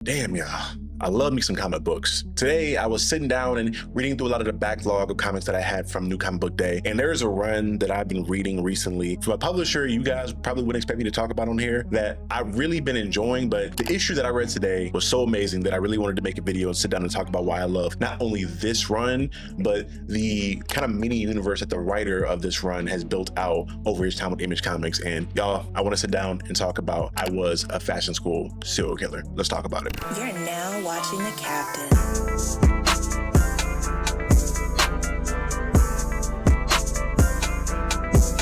Damn, yeah. I love me some comic books. Today, I was sitting down and reading through a lot of the backlog of comics that I had from New Comic Book Day. And there's a run that I've been reading recently from a publisher you guys probably wouldn't expect me to talk about on here that I've really been enjoying. But the issue that I read today was so amazing that I really wanted to make a video and sit down and talk about why I love not only this run, but the kind of mini universe that the writer of this run has built out over his time with Image Comics. And y'all, I want to sit down and talk about I was a fashion school serial killer. Let's talk about it. You're now watching The Captain.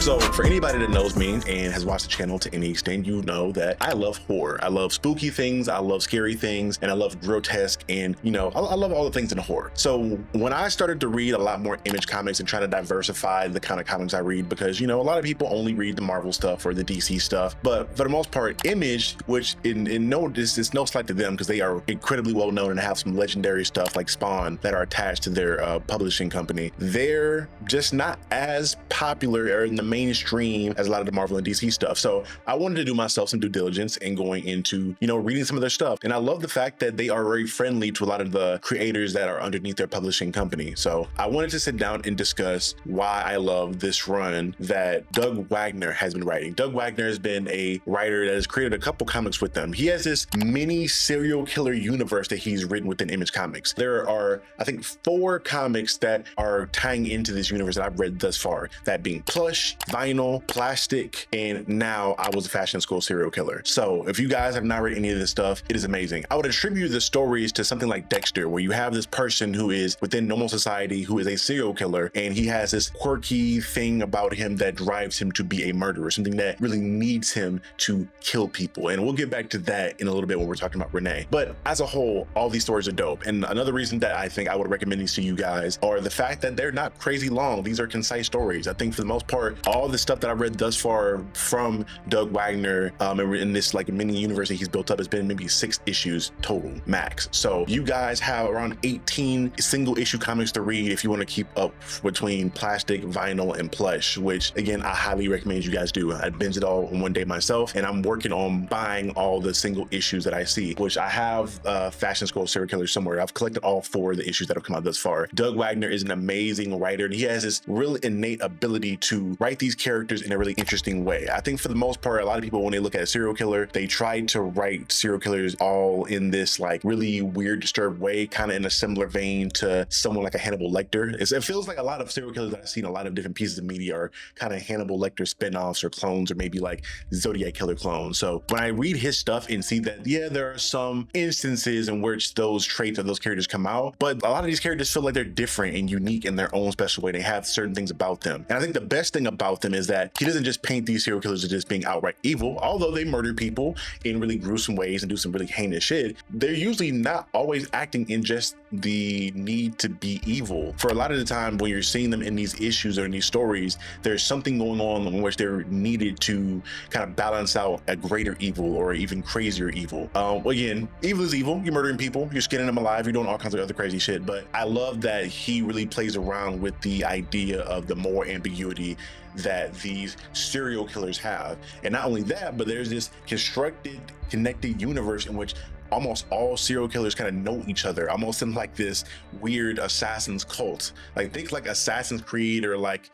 So for anybody that knows me and has watched the channel to any extent, you know that I love horror. I love spooky things, I love scary things, and I love grotesque, and I love all the things in horror. So when I started to read a lot more Image Comics and try to diversify the kind of comics I read, because a lot of people only read the Marvel stuff or the DC stuff, but for the most part, Image, which it's no slight to them because they are incredibly well known and have some legendary stuff like Spawn that are attached to their publishing company, they're just not as popular or in the mainstream as a lot of the Marvel and DC stuff. So I wanted to do myself some due diligence and going into, reading some of their stuff. And I love the fact that they are very friendly to a lot of the creators that are underneath their publishing company. So I wanted to sit down and discuss why I love this run that Doug Wagner has been writing. Doug Wagner has been a writer that has created a couple comics with them. He has this mini serial killer universe that he's written within Image Comics. There are, I think, 4 comics that are tying into this universe that I've read thus far, that being Plush, Vinyl, Plastic, and now I was a fashion school serial killer. So if you guys have not read any of this stuff, it is amazing. I would attribute the stories to something like Dexter, where you have this person who is within normal society who is a serial killer, and he has this quirky thing about him that drives him to be a murderer, something that really needs him to kill people. And we'll get back to that in a little bit when we're talking about Renee. But as a whole, all these stories are dope. And another reason that I think I would recommend these to you guys are the fact that they're not crazy long. These are concise stories. I think for the most part, all the stuff that I've read thus far from Doug Wagner in this like mini universe that he's built up has been maybe 6 issues total max. So you guys have around 18 single issue comics to read if you want to keep up between Plastic, Vinyl, and Plush, which again, I highly recommend you guys do. I binged it all in one day myself, and I'm working on buying all the single issues that I see, which I have Fashion School Serial Killer somewhere. I've collected all 4 of the issues that have come out thus far. Doug Wagner is an amazing writer, and he has this really innate ability to write these characters in a really interesting way. I think for the most part, a lot of people, when they look at a serial killer, they try to write serial killers all in this like really weird, disturbed way, kind of in a similar vein to someone like a Hannibal Lecter. It feels like a lot of serial killers that I've seen a lot of different pieces of media are kind of Hannibal Lecter spinoffs or clones, or maybe like Zodiac Killer clones. So when I read his stuff and see that, yeah, there are some instances in which those traits of those characters come out, but a lot of these characters feel like they're different and unique in their own special way. They have certain things about them. And I think the best thing about them is that he doesn't just paint these serial killers as just being outright evil. Although they murder people in really gruesome ways and do some really heinous shit, they're usually not always acting in just the need to be evil. For a lot of the time when you're seeing them in these issues or in these stories, there's something going on in which they're needed to kind of balance out a greater evil or even crazier evil. Again, evil is evil. You're murdering people, you're skinning them alive, you're doing all kinds of other crazy shit. But I love that he really plays around with the idea of the moral ambiguity that these serial killers have. And not only that, but there's this constructed, connected universe in which almost all serial killers kind of know each other, almost in like this weird assassin's cult. Like think like Assassin's Creed or like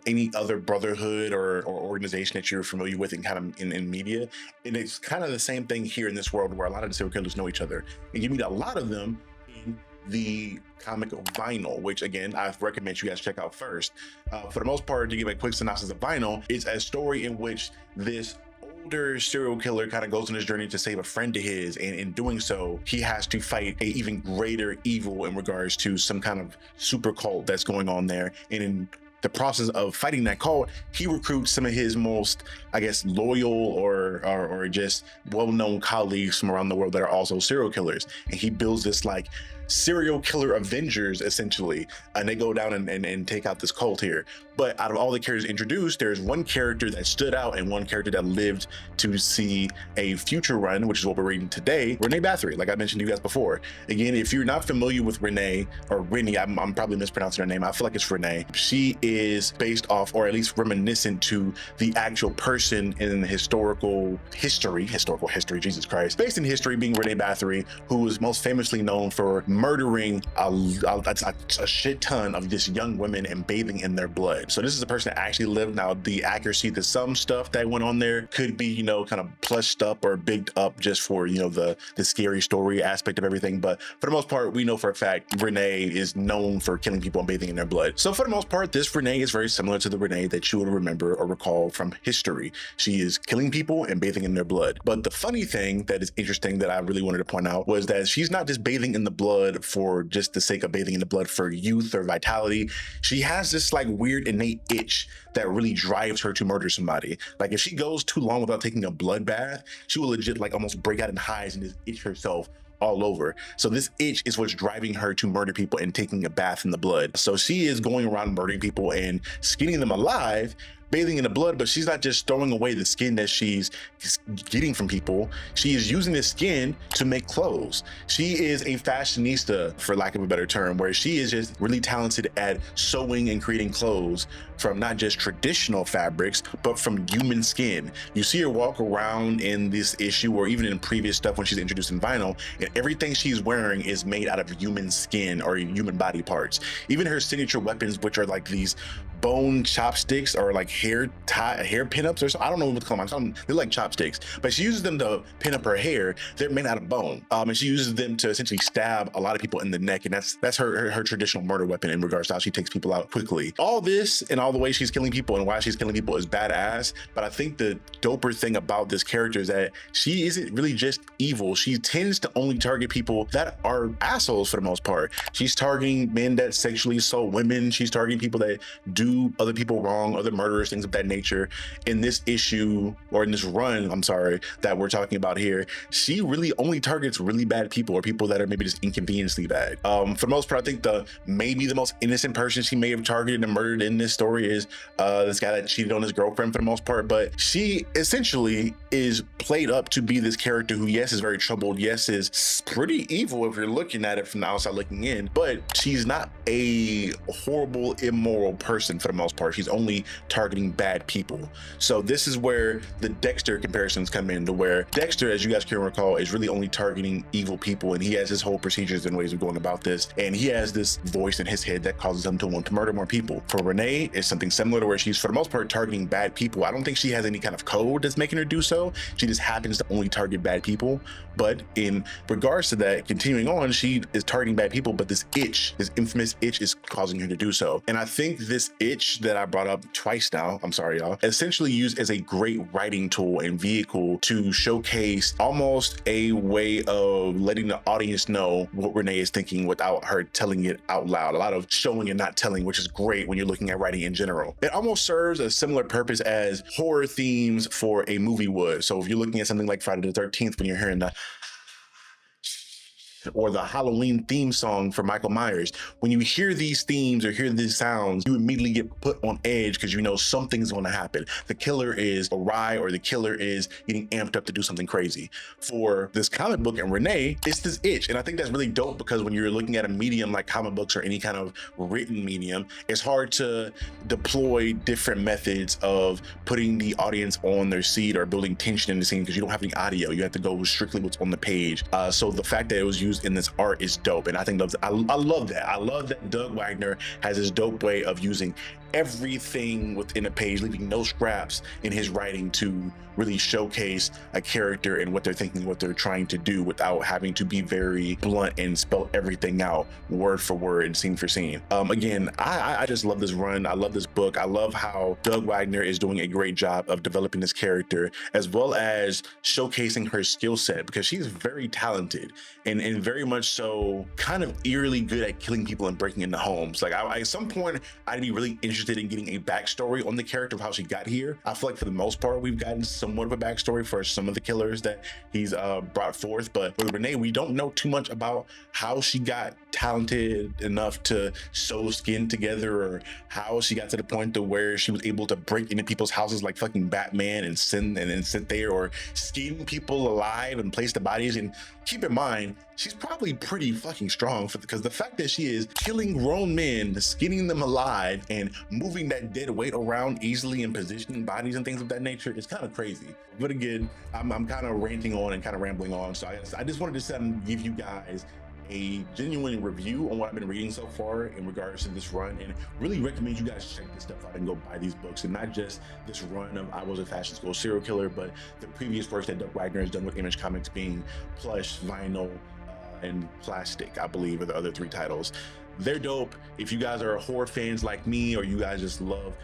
any other brotherhood or organization that you're familiar with in kind of in media. And it's kind of the same thing here in this world where a lot of the serial killers know each other. And you meet a lot of them in the comic of Vinyl, which again, I recommend you guys check out first. For the most part, to give a quick synopsis of Vinyl, it's a story in which this older serial killer kind of goes on his journey to save a friend of his, and in doing so, he has to fight a even greater evil in regards to some kind of super cult that's going on there. And in the process of fighting that cult, he recruits some of his most, I guess, loyal or just well-known colleagues from around the world that are also serial killers. And he builds this like serial killer Avengers essentially, and they go down and take out this cult here. But out of all the characters introduced, there's one character that stood out and one character that lived to see a future run, which is what we're reading today, Renee Bath, like I mentioned to you guys before. Again, if you're not familiar with Renee, or Rennie, I'm probably mispronouncing her name, I feel like it's Renee. She is based off, or at least reminiscent to, the actual person in the historical history, Jesus Christ, based in history, being Renee Bath, who was most famously known for murdering a shit ton of just young women and bathing in their blood. So this is a person that actually lived. Now, the accuracy to some stuff that went on there could be, you know, kind of plushed up or bigged up just for, you know, the scary story aspect of everything. But for the most part, we know for a fact Renee is known for killing people and bathing in their blood. So for the most part, this Renee is very similar to the Renee that you would remember or recall from history. She is killing people and bathing in their blood. But the funny thing that is interesting that I really wanted to point out was that she's not just bathing in the blood for just the sake of bathing in the blood for youth or vitality. She has this like weird innate itch that really drives her to murder somebody. Like if she goes too long without taking a blood bath, she will legit like almost break out in hives and just itch herself all over. So this itch is what's driving her to murder people and taking a bath in the blood. So she is going around murdering people and skinning them alive, bathing in the blood, but she's not just throwing away the skin that she's getting from people. She is using the skin to make clothes. She is a fashionista, for lack of a better term, where she is just really talented at sewing and creating clothes from not just traditional fabrics, but from human skin. You see her walk around in this issue, or even in previous stuff when she's introduced in vinyl, and everything she's wearing is made out of human skin or human body parts. Even her signature weapons, which are like these bone chopsticks or like hair pinups or something. I don't know what to call them. They're like chopsticks, but she uses them to pin up her hair. They're made out of bone, and she uses them to essentially stab a lot of people in the neck, and that's her traditional murder weapon in regards to how she takes people out quickly. All this and all the way she's killing people and why she's killing people is badass, but I think the doper thing about this character is that she isn't really just evil. She tends to only target people that are assholes for the most part. She's targeting men that sexually assault women. She's targeting people that do other people wrong, other murderers, things of that nature. In this issue, or in this run, I'm sorry, that we're talking about here, she really only targets really bad people or people that are maybe just inconveniently bad. For the most part, I think maybe the most innocent person she may have targeted and murdered in this story is this guy that cheated on his girlfriend for the most part, but she essentially is played up to be this character who, yes, is very troubled, yes, is pretty evil if you're looking at it from the outside looking in, but she's not a horrible, immoral person for the most part. She's only targeting bad people. So this is where the Dexter comparisons come in, to where Dexter, as you guys can recall, is really only targeting evil people, and he has his whole procedures and ways of going about this, and he has this voice in his head that causes him to want to murder more people. For Renee, it's something similar, to where she's for the most part targeting bad people. I don't think she has any kind of code that's making her do so. She just happens to only target bad people. But in regards to that, continuing on, she is targeting bad people, but this itch, this infamous itch, is causing her to do so. And I think this itch that I brought up twice now, I'm sorry y'all, essentially used as a great writing tool and vehicle to showcase almost a way of letting the audience know what Renee is thinking without her telling it out loud. A lot of showing and not telling, which is great when you're looking at writing in general. It almost serves a similar purpose as horror themes for a movie would. So if you're looking at something like Friday the 13th, when you're hearing the or the Halloween theme song for Michael Myers. When you hear these themes or hear these sounds, you immediately get put on edge because you know something's going to happen. The killer is awry, or the killer is getting amped up to do something crazy. For this comic book and Renee, it's this itch. And I think that's really dope because when you're looking at a medium like comic books or any kind of written medium, it's hard to deploy different methods of putting the audience on their seat or building tension in the scene because you don't have any audio. You have to go with strictly what's on the page. So the fact that it was used in this art is dope. And I think I love that. I love that Doug Wagner has this dope way of using everything within a page, leaving no scraps in his writing to really showcase a character and what they're thinking, what they're trying to do without having to be very blunt and spell everything out word for word and scene for scene. Again, I just love this run. I love this book. I love how Doug Wagner is doing a great job of developing this character as well as showcasing her skill set, because she's very talented and very much so kind of eerily good at killing people and breaking into homes. Like at some point I'd be really interested in getting a backstory on the character of how she got here. I feel like for the most part we've gotten somewhat of a backstory for some of the killers that he's brought forth, but with Renee we don't know too much about how she got talented enough to sew skin together, or how she got to the point to where she was able to break into people's houses like fucking Batman and sit there, or skin people alive and place the bodies. And keep in mind, she's probably pretty fucking strong because the fact that she is killing grown men, skinning them alive, and moving that dead weight around easily and positioning bodies and things of that nature is kind of crazy. But again, I'm kind of ranting on and kind of rambling on. So I just wanted to sit and give you guys a genuine review on what I've been reading so far in regards to this run, and really recommend you guys check this stuff out and go buy these books, and not just this run of I Was a Fashion School Serial Killer, but the previous works that Doug Wagner has done with Image Comics, being plush, vinyl, and plastic, I believe, are the other 3 titles. They're dope. If you guys are horror fans like me, or you guys just love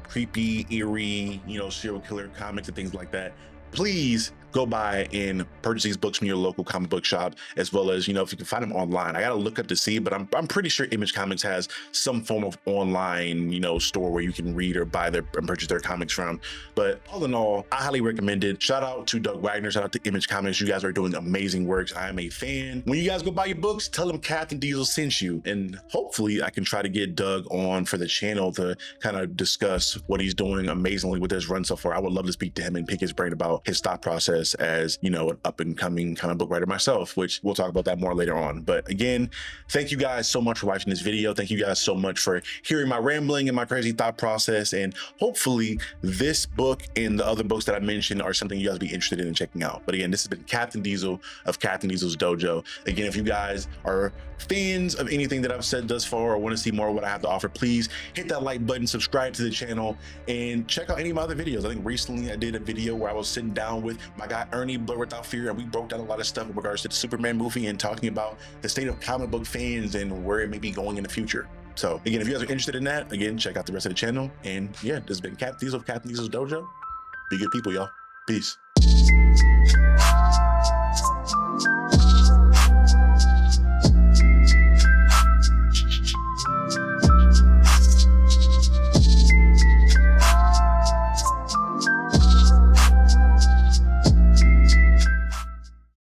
creepy, eerie, serial killer comics and things like that, please go buy and purchase these books from your local comic book shop, as well as, if you can find them online. I gotta look up to see, but I'm pretty sure Image Comics has some form of online, store where you can read or buy and purchase their comics from. But all in all, I highly recommend it. Shout out to Doug Wagner, shout out to Image Comics. You guys are doing amazing works. I am a fan. When you guys go buy your books, tell them Captain Diesel sent you, and hopefully I can try to get Doug on for the channel to kind of discuss what he's doing amazingly with his run so far. I would love to speak to him and pick his brain about his thought process as an up and coming comic book writer myself, which we'll talk about that more later on. But again, thank you guys so much for watching this video. Thank you guys so much for hearing my rambling and my crazy thought process, and hopefully this book and the other books that I mentioned are something you guys be interested in checking out. But again, this has been Captain Diesel of Captain Diesel's Dojo. Again, if you guys are fans of anything that I've said thus far or want to see more of what I have to offer, please hit that like button, subscribe to the channel, and check out any of my other videos. I think recently I did a video where I was sitting down with my guy Ernie, Blur Without Fear, and we broke down a lot of stuff in regards to the Superman movie and talking about the state of comic book fans and where it may be going in the future. So again, if you guys are interested in that, again, check out the rest of the channel. And yeah, this has been Captain Diesel of Captain Diesel's Dojo. Be good people, y'all. Peace.